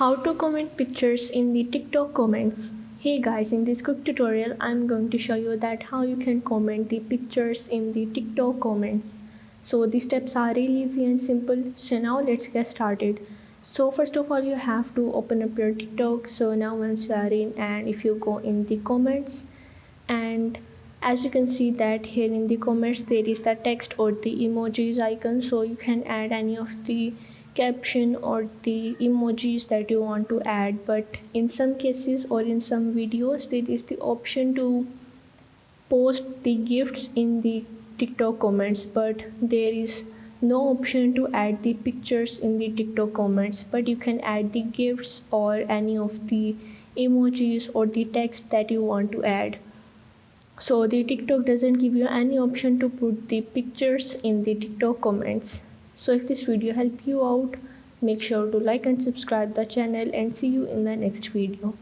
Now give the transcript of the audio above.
How to comment pictures in the TikTok comments. Hey guys, in this quick tutorial I'm going to show you that how you can comment the pictures in the TikTok comments. So the steps are really easy and simple. So now let's get started. So first of all you have to open up your TikTok. So now once you are in, and if you go in the comments, and as you can see that here in the comments there is the text or the emojis icon, so you can add any of the caption or the emojis that you want to add. But in some cases or in some videos there is the option to post the gifts in the TikTok comments, but there is no option to add the pictures in the TikTok comments. But you can add the gifts or any of the emojis or the text that you want to add. So the TikTok doesn't give you any option to put the pictures in the TikTok comments. So if this video helped you out, make sure to like and subscribe the channel, and see you in the next video.